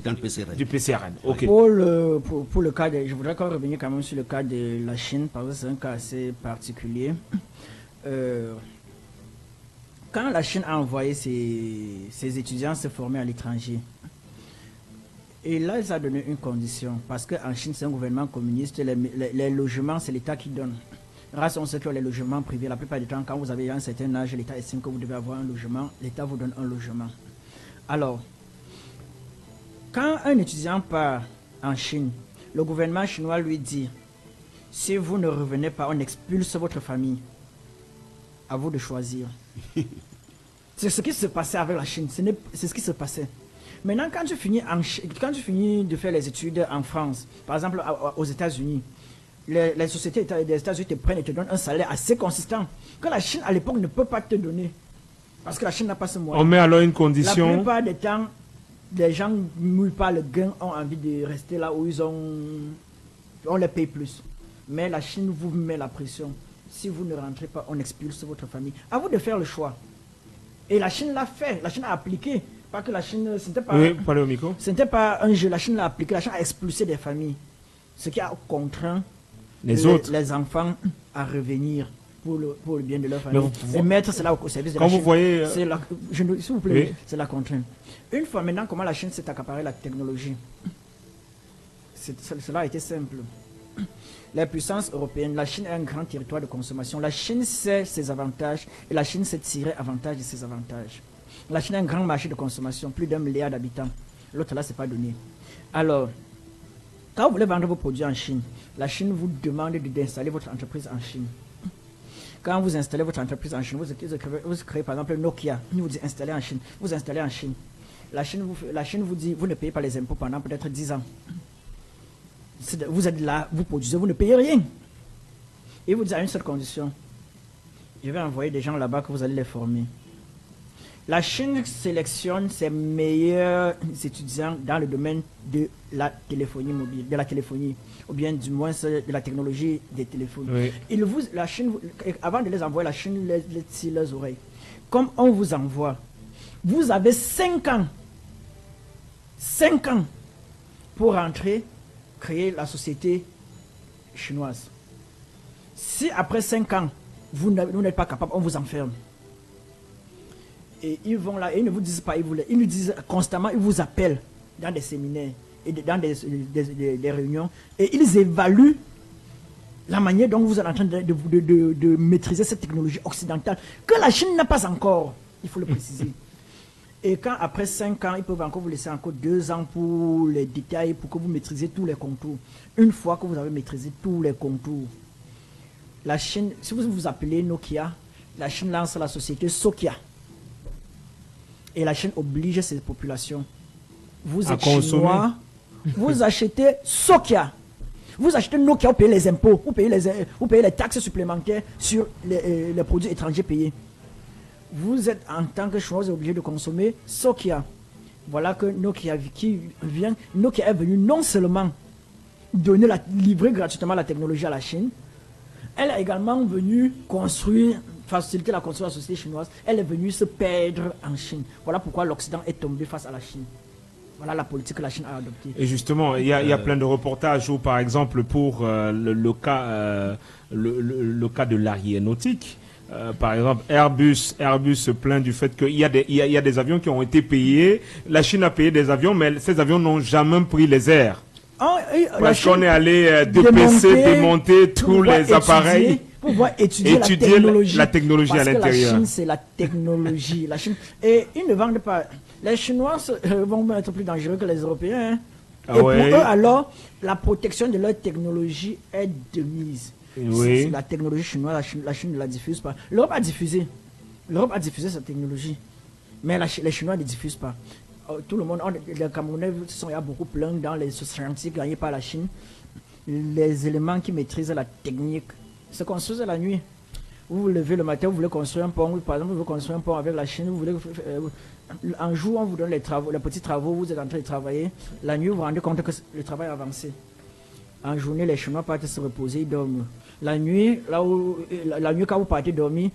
dans le PCRN. Du PCRN, ok. Pour le cas je voudrais quand même revenir quand même sur le cas de la Chine, parce que c'est un cas assez particulier. Quand la Chine a envoyé ses étudiants se former à l'étranger, et là, ils ont donné une condition, parce qu'en Chine, c'est un gouvernement communiste, les logements, c'est l'État qui donne. Grâce à ceux qui ont les logements privés, la plupart du temps, quand vous avez un certain âge, l'État estime que vous devez avoir un logement, l'État vous donne un logement. Alors, quand un étudiant part en Chine, le gouvernement chinois lui dit, si vous ne revenez pas, on expulse votre famille. À vous de choisir. C'est ce qui se passait avec la Chine, c'est ce qui se passait. Maintenant, quand tu finis de faire les études en France, par exemple aux États-Unis, les sociétés des États-Unis te prennent et te donnent un salaire assez consistant que la Chine à l'époque ne peut pas te donner. Parce que la Chine n'a pas ce moyen. On met alors une condition. La plupart des temps, les gens ne mouillent pas le gain, ont envie de rester là où on les paye plus. Mais la Chine vous met la pression. Si vous ne rentrez pas, on expulse votre famille. À vous de faire le choix. Et la Chine l'a fait, la Chine a appliqué. Pas que la Chine, c'était pas, oui, parlez au micro. C'était pas un jeu, la Chine l'a appliqué, la Chine a expulsé des familles. Ce qui a contraint les enfants à revenir pour le bien de leur famille. Et mettre cela au service de la Chine. Quand vous voyez... S'il vous plaît, oui. C'est la contrainte. Une fois maintenant, comment la Chine s'est accaparée la technologie? Cela a été simple. Les puissances européennes, la Chine est un grand territoire de consommation. La Chine sait ses avantages et la Chine sait tirer avantage de ses avantages. La Chine est un grand marché de consommation, plus d'1 milliard d'habitants. L'autre là, c'est pas donné. Alors, quand vous voulez vendre vos produits en Chine, la Chine vous demande d'installer votre entreprise en Chine. Quand vous installez votre entreprise en Chine, vous créez par exemple Nokia, vous dites installer en Chine, vous installez en Chine. La Chine vous dit, vous ne payez pas les impôts pendant peut-être 10 ans. Vous êtes là, vous produisez, vous ne payez rien. Et vous dites à une seule condition, je vais envoyer des gens là-bas que vous allez les former. La Chine sélectionne ses meilleurs étudiants dans le domaine de la téléphonie mobile, de la téléphonie, ou bien du moins de la technologie des téléphones. Oui. La Chine, avant de les envoyer, la Chine les tire les oreilles. Comme on vous envoie, vous avez 5 ans pour rentrer, créer la société chinoise. Si après 5 ans, vous n'êtes pas capable, on vous enferme. Et ils vont là, et ils ne vous disent pas, ils nous disent constamment, ils vous appellent dans des séminaires et dans des réunions, et ils évaluent la manière dont vous êtes en train de maîtriser cette technologie occidentale, que la Chine n'a pas encore, il faut le préciser. Et quand après 5 ans, ils peuvent encore vous laisser encore 2 ans pour les détails, pour que vous maîtrisez tous les contours. Une fois que vous avez maîtrisé tous les contours, la Chine, si vous vous appelez Nokia, la Chine lance la société Sokia. Et la Chine oblige ses populations. Vous êtes chinois, vous achetez Sokia. Vous achetez Nokia, vous payez les impôts, vous payez les taxes supplémentaires sur les produits étrangers payés. Vous êtes en tant que chinois obligé de consommer Sokia. Voilà que Nokia est venu non seulement livrer gratuitement la technologie à la Chine, elle est également venue faciliter la construction de la société chinoise. Elle est venue se perdre en Chine. Voilà pourquoi l'Occident est tombé face à la Chine. Voilà la politique que la Chine a adoptée. Et justement, il y a plein de reportages où, par exemple, pour le cas de l'aéronautique, par exemple, Airbus se plaint du fait qu'il y a des avions qui ont été payés. La Chine a payé des avions, mais ces avions n'ont jamais pris les airs. Parce qu'on est allé démonter tous les appareils. Pour pouvoir étudier la technologie à l'intérieur. Parce que la Chine, c'est la technologie. Et ils ne vendent pas. Les Chinois vont être plus dangereux que les Européens. Hein. Et pour eux, alors, la protection de leur technologie est de mise. Oui. C'est la technologie chinoise, la Chine ne la diffuse pas. L'Europe a diffusé sa technologie. Mais les Chinois ne diffusent pas. Tout le monde, les Camerounais sont beaucoup pleins dans les chantiers gagnés par la Chine. Les éléments qui maîtrisent la technique se construisent la nuit. Vous vous levez le matin, vous voulez construire un pont, par exemple, vous voulez construire un pont avec la Chine, un jour on vous donne les petits travaux, vous êtes en train de travailler, la nuit vous vous rendez compte que le travail a avancé. En journée, les Chinois partent se reposer, ils dorment. La nuit, quand vous partez dormir,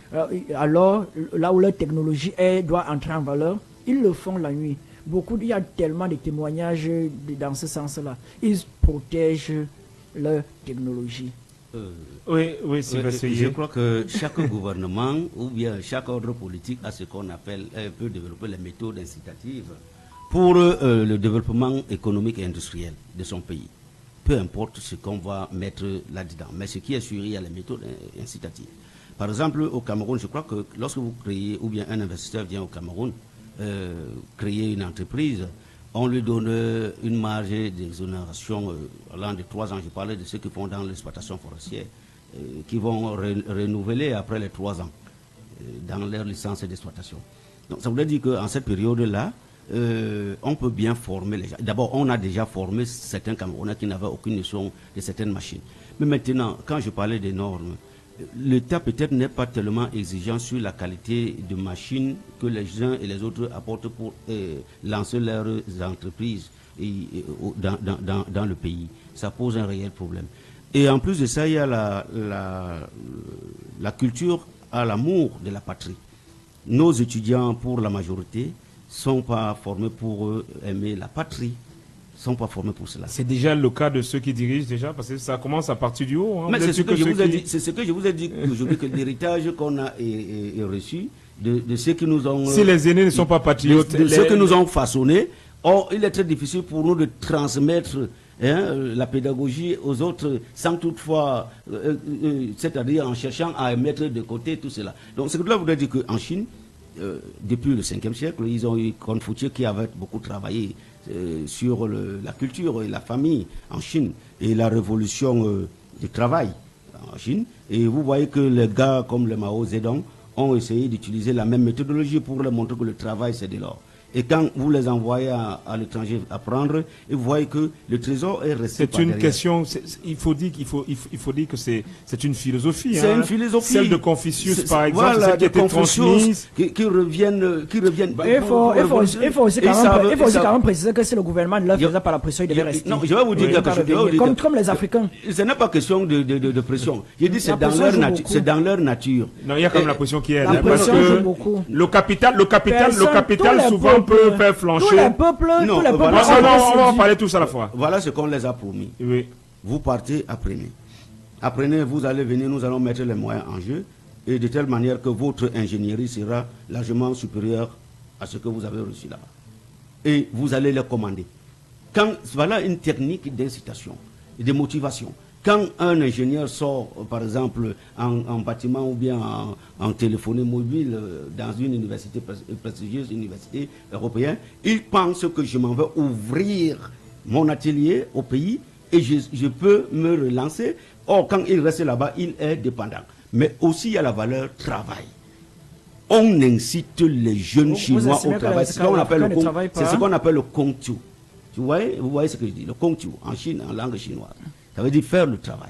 alors là où leur technologie doit entrer en valeur, ils le font la nuit. il y a tellement de témoignages dans ce sens-là. Ils protègent leur technologie. Oui, Sylvestre. Je crois que chaque gouvernement ou bien chaque ordre politique a ce qu'on appelle, peut développer les méthodes incitatives pour le développement économique et industriel de son pays. Peu importe ce qu'on va mettre là-dedans. Mais ce qui est sûr, il y a les méthodes incitatives. Par exemple, au Cameroun, je crois que lorsque vous créez, ou bien un investisseur vient au Cameroun, créer une entreprise, on lui donne une marge d'exonération allant de 3 ans. Je parlais de ceux qui font dans l'exploitation forestière, qui vont renouveler après les 3 ans dans leur licence d'exploitation. Donc ça voudrait dire qu'en cette période-là, on peut bien former les gens. D'abord, on a déjà formé certains Camerounais qui n'avaient aucune notion de certaines machines. Mais maintenant, quand je parlais des normes, l'État peut-être n'est pas tellement exigeant sur la qualité de machines que les uns et les autres apportent pour lancer leurs entreprises dans le pays. Ça pose un réel problème. Et en plus de ça, il y a la culture à l'amour de la patrie. Nos étudiants, pour la majorité, sont pas formés pour aimer la patrie. Sont pas formés pour cela. C'est déjà le cas de ceux qui dirigent déjà, parce que ça commence à partir du haut. Hein. Mais c'est ce que je vous ai dit. C'est ce que je vous ai dit aujourd'hui, que l'héritage qu'on a est reçu de ceux qui nous ont. Si les aînés ne sont pas patriotes, de ceux qui nous ont façonnés. Or, il est très difficile pour nous de transmettre la pédagogie aux autres sans toutefois, c'est-à-dire en cherchant à mettre de côté tout cela. Donc, c'est que là, vous voudrais dire qu'en Chine, depuis le 5e siècle, ils ont eu Confucius qui avait beaucoup travaillé sur la culture et la famille en Chine et la révolution du travail en Chine. Et vous voyez que les gars comme le Mao Zedong ont essayé d'utiliser la même méthodologie pour leur montrer que le travail c'est de l'or. Et quand vous les envoyez à l'étranger apprendre, et vous voyez que le trésor est resté. C'est une question. Il faut dire que c'est une philosophie. C'est une philosophie. Celle de Confucius, par exemple, voilà, celle qui était transmise. Qui reviennent. Il faut aussi quand même préciser que c'est le gouvernement ne leur faisait pas la pression, il devait rester. Non, je vais vous dire quelque chose. Comme les Africains. Ce n'est pas question de pression. J'ai dit c'est dans leur nature. Non, il y a quand même la pression qui est là. Parce que le capital souvent peut faire flancher. Tous les peuples, non, tous les peuples. On va parler tous à la fois. Voilà ce qu'on les a promis. Oui. Vous partez, apprenez. Apprenez, vous allez venir, nous allons mettre les moyens en jeu, et de telle manière que votre ingénierie sera largement supérieure à ce que vous avez reçu là-bas. Et vous allez les commander. Voilà une technique d'incitation et de motivation. Quand un ingénieur sort, par exemple, en bâtiment ou bien en téléphonie mobile dans une université prestigieuse, université européenne, il pense que je m'en vais ouvrir mon atelier au pays et je peux me relancer. Or, quand il reste là-bas, il est dépendant. Mais aussi, il y a la valeur travail. On incite les jeunes Chinois au travail. C'est ce qu'on appelle le Kongqiu. Vous voyez ce que je dis, le Kongqiu en Chine, en langue chinoise. Ça veut dire faire le travail.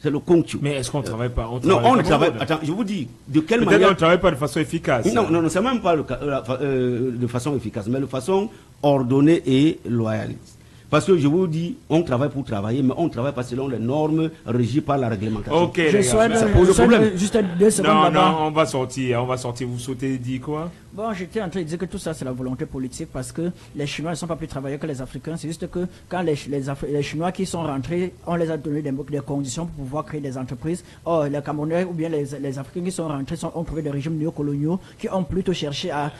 C'est le Kongqiu. Mais est-ce qu'on ne travaille pas? Non, on ne travaille pas. Attends, je vous dis, de quelle manière. Peut-être qu'on ne travaille pas de façon efficace. Non, c'est même pas de façon efficace, mais de façon ordonnée et loyaliste. Parce que je vous dis, on travaille pour travailler, mais on ne travaille pas selon les normes régies par la réglementation. Ok, ça pose problème. Juste 2 secondes. Non, on va sortir. Vous souhaitez dire quoi? Bon, j'étais en train de dire que tout ça, c'est la volonté politique parce que les Chinois ne sont pas plus travailleurs que les Africains. C'est juste que quand les Chinois qui sont rentrés, on les a donné des conditions pour pouvoir créer des entreprises. Or, les Camerounais ou bien les Africains qui sont rentrés ont trouvé des régimes néocoloniaux qui ont plutôt cherché à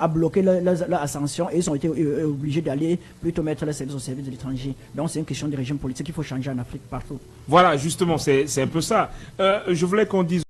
bloquer leur ascension et ils ont été obligés d'aller plutôt mettre les services au service de l'étranger. Donc, c'est une question de régime politique qu'il faut changer en Afrique partout. Voilà, justement, c'est un peu ça. Je voulais qu'on dise